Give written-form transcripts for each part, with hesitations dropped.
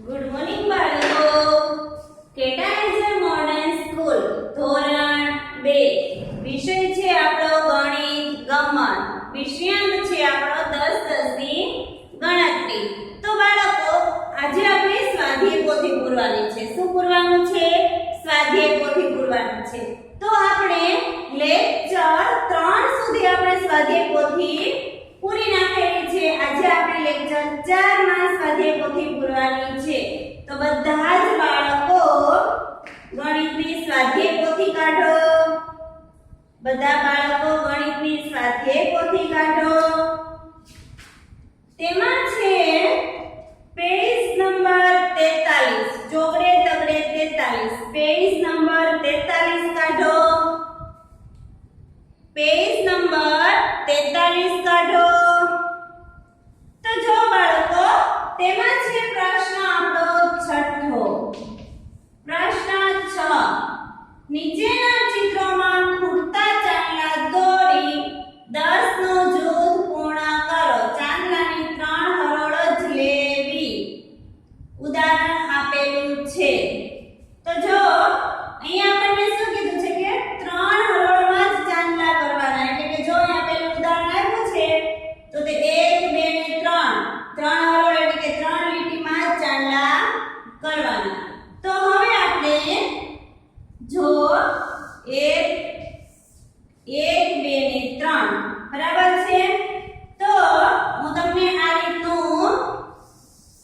Good morning બાળકો. કેટાલાઇઝર modern school ધોરણ 2 વિષય છે આપણો ગણિત ગમત. વિષયાંક છે આપણો 10 ની ગણતરી. તો બાળકો આજે આપણે સ્વાધ્યાય પોથી પૂરવાની છે. શું પૂરવાનું છે? સ્વાધ્યાય પોથી પૂરવાનું છે. તો આપણે લેક્ચર 3 સુધી આપણે સ્વાધ્યાય પોથી પૂરી નાખેલી છે. આજે આપણે લેક્ચર 4 માં સ્વાધ્યાય પોથી પૂરવાની છે. તો બધા જ બાળકો ગણિતની સ્વાધ્યાય પોથી કાઢો. બધા બાળકો ગણિતની સ્વાધ્યાય પોથી કાઢો. તેમાં છે પેજ નંબર 43 ચોગડે તગડે 43 પેજ નંબર 43 કાઢો. પેજ નંબર 43 કાઢો. તો જો બાળકો તેમાં છે પ્રશ્ન આપણો છઠ્ઠો. પ્રશ્ન 6 નીચેના ચિત્રોમાં ખૂટતા ચાંદલા દોરી 10 નો જૂથ પૂર્ણ કરો. ચાંદલાની 3 હરોળ જ લેવી. ઉદાહરણ આપેલું છે. તો જો અહીંયા આપણને શું કીધું છે કે 3 હરોળમાં જ ચાંદલા કરવાના. એટલે કે જો અહીંયા પેલું ઉદાહરણ આપ્યું છે તો તે 1 2 ને 3 હરોળ એટલે કે 3 લીટીમાં જ ચાંદલા કરવાના. તો હવે આપણે જો 1 2 ને 3 બરાબર છે. તો હું તમને આ રીતનું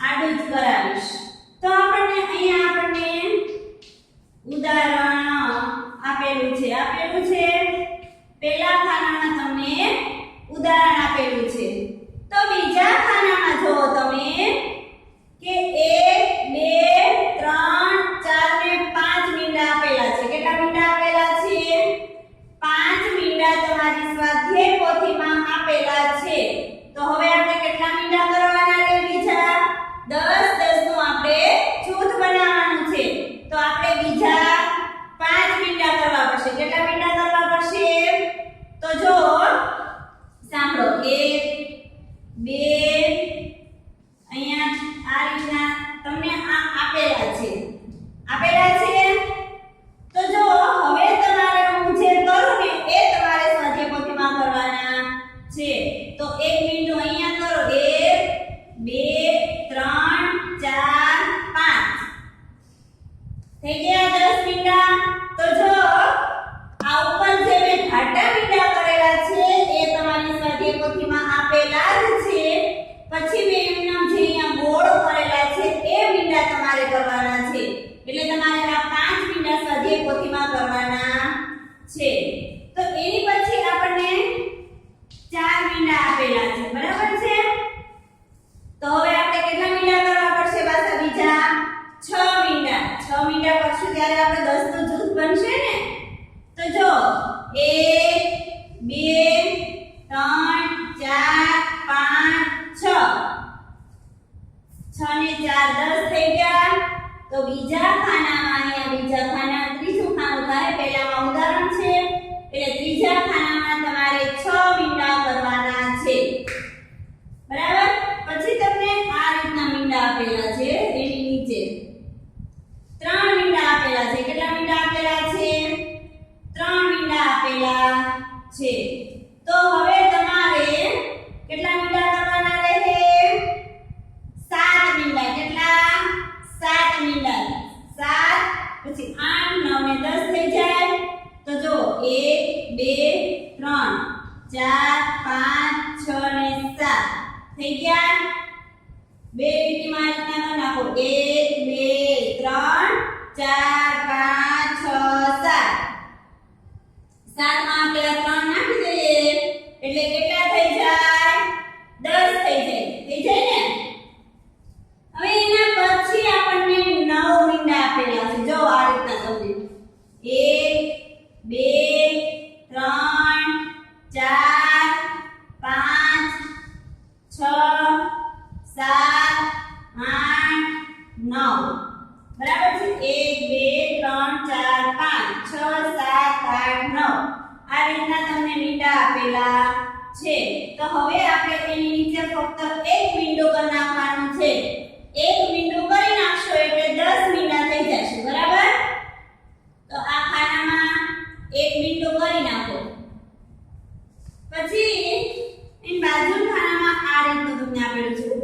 આડું જ કરાવીશ. તો આપણને ઉદાહરણ આપેલું છે. પહેલા ખાનામાં તમને ઉદાહરણ આપેલું છે. તો બીજા ખાનામાં જો તમે કે 1 2 3 4 ને 5 મીંડા આપેલા છે. કેટલા મીંડા આપેલા છે? 5 મીંડા તમારી સ્વાધ્યાય પોથીમાં આપેલા છે. તો હવે આપણે કેટલા મીંડા કરવાના છે? બીજા 10 નું આપણે જૂથ બનાવવાનું છે. તો આપણે બીજા 5 મીંડા કરવા પડશે. કેટલા મીંડા કરવા પડશે? તો જો સાંભળો 1 2 અહીંયા આ રીતના તમને આ આપેલા છે. તો જો હવે તમારે હું જે કરું ને એ તમારે સ્વાધ્યાય પોથીમાં કરવાના છે. તો એક મીંડું અહીંયા કરો. 1 2 3 4 5 થઈ ગયા 10 મીંડા. તો જો આ ઉપર જે મેં ઘાટા મીંડા કરેલા છે એ તમારી સ્વાધ્યાય પોથીમાં આપેલા જ છે. પછી મેં એમના જે અહીંયા ગોળ કરેલા છે એ મીંડા તમારે કરવાના છે. એટલે તમારે આ 5 મીંડા સ્વાધ્યાય પોથીમાં કરવાના છે. તો એની પછી આપણને 4 મીંડા આપેલા છે. બરાબર છે. તો હવે આપણે કેટલા મીંડા કરવા પડશે? પાછા બીજા 6 મીંડા. 6 મીંડા કરશું ત્યારે આપણે 10 નું જૂથ બનશે ને. તો જો 1 2 3 4 5 6 6 ને 4 10 થઈ ગયા. તો બીજા ખાનામાં ત્રીજું ખાનું થાય. પહેલામાં ઉદાહરણ છે એટલે ત્રીજા ખાનામાં તમારે 6 મીંડા કરવાના છે. બરાબર. પછી તમને આ રીતના મીંડા આપેલા છે. એની નીચે 3 મીંડા આપેલા છે. કેટલા મીંડા આપેલા છે? 3 મીંડા આપેલા છે. તો હવે તમારે કેટલા મીંડા કરવાના રહે? 7 મીંડા. કેટલા? 7 મીંડા. 7 પછી 8 9 ને 10 થઈ જાય. તો જો 1 2 3 4 5 6 ને 7 થઈ ગયા. બે લીટીમાં રીતના નાખો. 1 2 3 4 5 6 7 માં પેલા 3 નાખી દઈએ એટલે કેટલા થઈ જાય? 10 થઈ જાય ને. હવે એના પછી આપણને 9 મીંડા આપેલા છે. જો આ રીતના તમને 1 2 3 4 5 6 7 8 9 બરાબર છે. 1 2 3 4 5 6 7 8 9 આ રીતના તમને મીંડા આપેલા છે. તો હવે આપણે એની નીચે ફક્ત એક મીંડું કરી નાખવાનું છે. એક મીંડું કરી નાખશું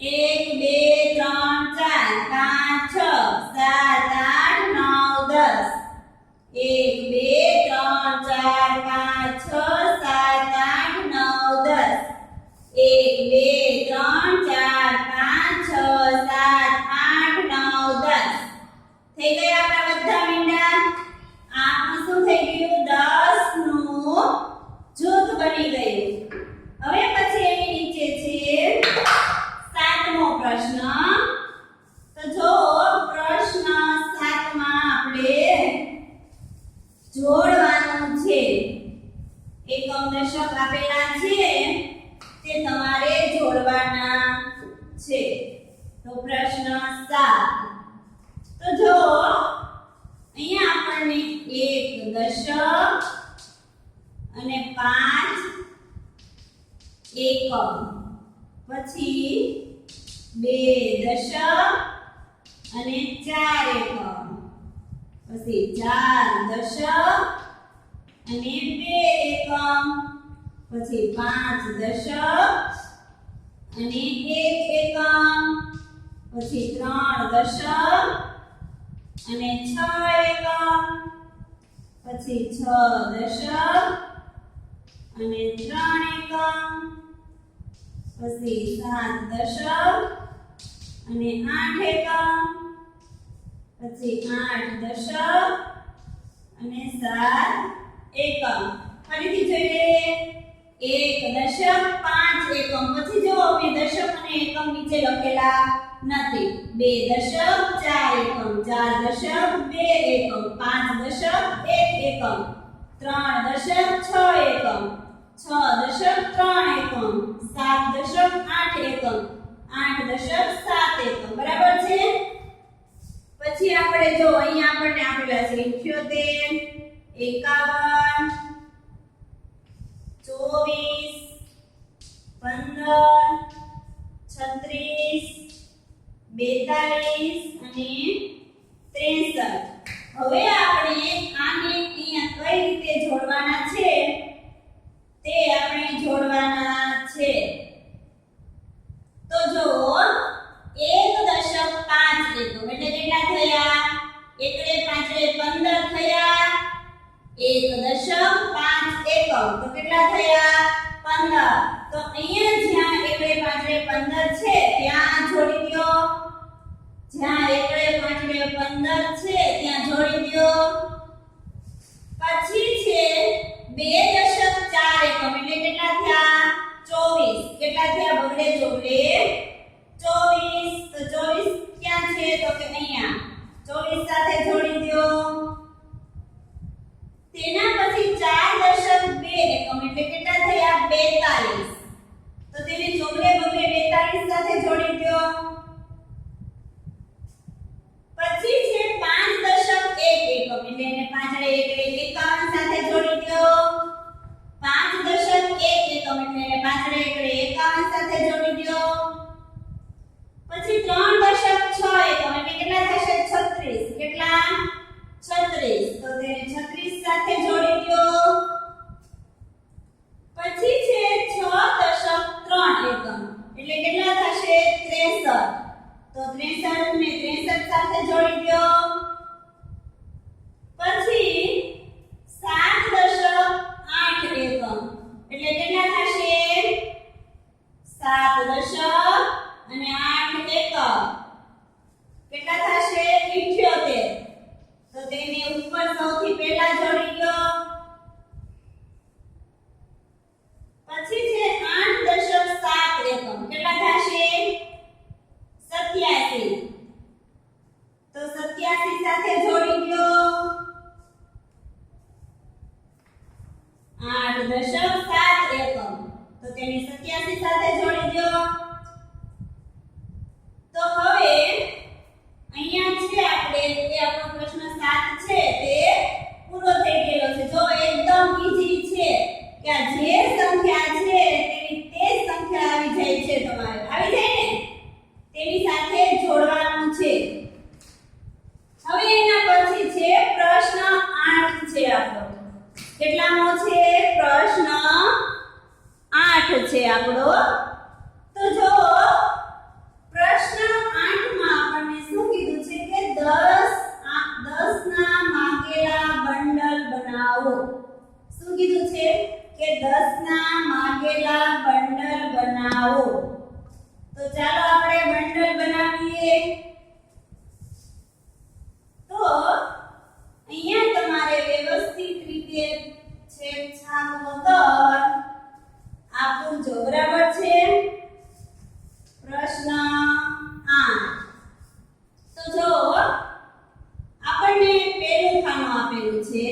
1 2 3 4 5 6 7 8 9 10 1 2 3 4 5 6 7 8 9 10 1 2 3 4 5 6 7 8 9 10 થઈ ગયા આપણા બધા મીંડા આમાં શું થઈ ગયું 10 નું જૂથ બની ગયું હવે પછી એની નીચે છે સાતમો પ્રશ્ન તો જો પ્રશ્ન 7 માં આપણે જોડવાનું છે એકમ દશક આપેલા છે તે તમારે જોડવાના છે તો પ્રશ્ન 7 તો જો અહીંયા આપણને એક દશક અને 5 એકમ પછી 2 દશક અને 4 એકમ પછી 4 દશક અને 2 એકમ પછી 5 દશક અને 1 એકમ પછી 3 દશક અને 6 એકમ પછી 6 દશક અને 3 એકમ પછી 7 દશક અને 8 એકમ પછી 8 દશક અને 7 એકમ ફરીથી જોઈએ એક દશક 5 એકમ પછી જો બે દશક અને એકમ નીચે લખેલા નથી 2 દશક 4 એકમ 4 દશક 2 એકમ 5 દશક 1 એકમ 3 દશક 6 એકમ 6 દશક 3 એકમ 7 દશક એકમ 8.7 એકમ બરાબર છે। પછી આપણે જો અહીંયા આપણને આપેલા છે 78 51 24 15 36 42 અને 63। હવે આપણે આને અહીંયા કઈ રીતે જોડવાના છે તે આપણે જોડવાના છે। તો જો 1.5 એકમ એટલે કેટલા થયા? એકડે પાંચડે 15 થયા। 1.5 એકમ તો કેટલા થયા? 15। તો અહીંયા જ્યાં એકડે પાંચડે 15 છે ત્યાં જોડી દો, જ્યાં એકડે પાંચડે 15 છે ત્યાં જોડી દો। પછી છે 2.4 એકમ એટલે કેટલા થયા? 24। કેટલા થયા? બગડે ચોગડે 24। તો 24 ક્યાં છે? તો કે અહીંયા 24 સાથે જોડી દો। તેના પછી 4.2 એકમ એટલે કેટલા થયા? 42। તો તેને ચોગડે બગડે 42 સાથે જોડી દો। પછી છે 5.1 એકમ એટલે એને પાંચડે એકડે 51 સાથે જોડી દો। 5.1 એકમ એટલે એને પાંચડે એકડે 51 સાથે જોડી દો। પછી 3.6 એકમ એટલે કેટલા થશે? 36। કેટલા? 36। તો તેને 36 સાથે જોડી દો। પછી છે 6.3 એકમ એટલે કેટલા થશે? 63। તો 63 ને 63 સાથે જોડી દો। પછી 7.8 એકમ એટલે કેટલા થશે? 7 અને 8 એકમ કેટલા થશે? 78। તો તેને ઉપર સૌથી પહેલા જોડી દો। પછી છે 8.7 એકમ કેટલા થશે? 87। તો 87 સાથે જોડી દો। 8.7 એકમ તો તેને 87 સાથે જોડી દો। તો હવે અહીંયા છે આપણે તે આપણો પ્રશ્ન 7 છે તે પૂરો થઈ ગયો છે। જો એકદમ ઈઝી છે કે આ જે સંખ્યા છે તેની તે સંખ્યા આવી જાય છે, તમારે આવી જાય ને તેની સાથે જોડવાનું છે। હવે એના પછી છે પ્રશ્ન 8 છે આપણો। કેટલામો છે? પ્રશ્ન 8 છે આપણો। તો જો પ્રશ્ન 8 માં આપણને શું કીધું છે કે 10 ના માગેલા બંડલ બનાવો। શું કીધું છે? કે 10 ના માગેલા બંડલ બનાવો। તો ચાલો આપણે બંડલ બનાવીએ। તો અહીંયા તમારે વ્યવસ્થિત રીતે છેદછાપ વગર આપજો, બરાબર છે? પ્રશ્ન 8 તો જો આપણને પહેલું ખાનું આપેલું છે,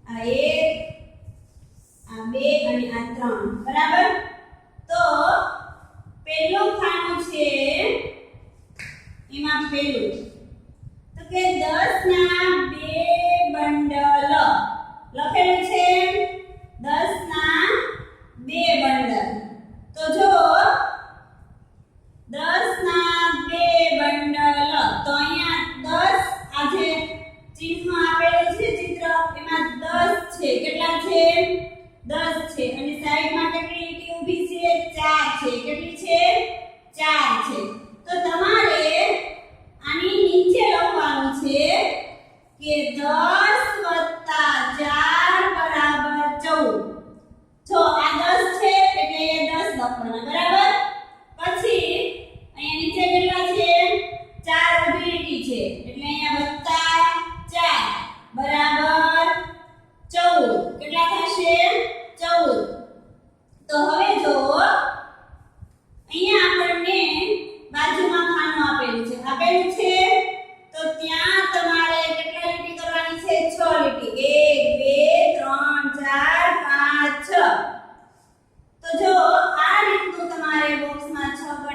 આ 1 આ 2 અને આ 3, બરાબર? તો પહેલું ખાનું છે એમાં પહેલું તો કે 10 ના 2 બંડલ લખેલું છે। 10 ના 2 બંડલ તો જો 10 ના 2 બંડલ તો અહીંયા 10 આ જે ચિહ્ન આપેલું છે ચિત્ર એમાં 10 છે। કેટલા છે? 10 છે। અને સાઈડમાં કેટલી લીટી ઊભી છે? 4 છે। કેટલી છે? 4 છે। તો તમારે આની નીચે લખવાનું છે કે 10 + 4 = 14। જો આ 10 છે એટલે એ 10 લખવાના, બરાબર? પછી અહીંયા નીચે કેટલા છે? 4 ઊભી લીટી છે એટલે અહીંયા +4 બરાબર 14। કેટલા થશે? 14। તો હવે જો અહીંયા આપણને બાજુમાં ખાનું આપેલું છે તો ત્યાં તમારે કેટલા લીટી કરવાની છે? 6 લીટી। 1 2 3 4 5 6। તો જો આ રીતનું તમારે બોક્સમાં 6 ગણી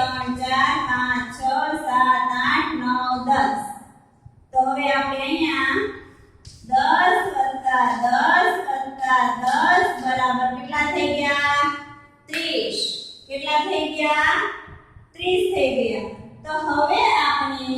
3 4 5 6 7 8 9 10. તો હવે આપણે અહીંયા 10 વત્તા 10 વત્તા 10 બરાબર કેટલા થઈ ગયા? 30. કેટલા થઈ ગયા? 30 થઈ ગયા. તો હવે આપણે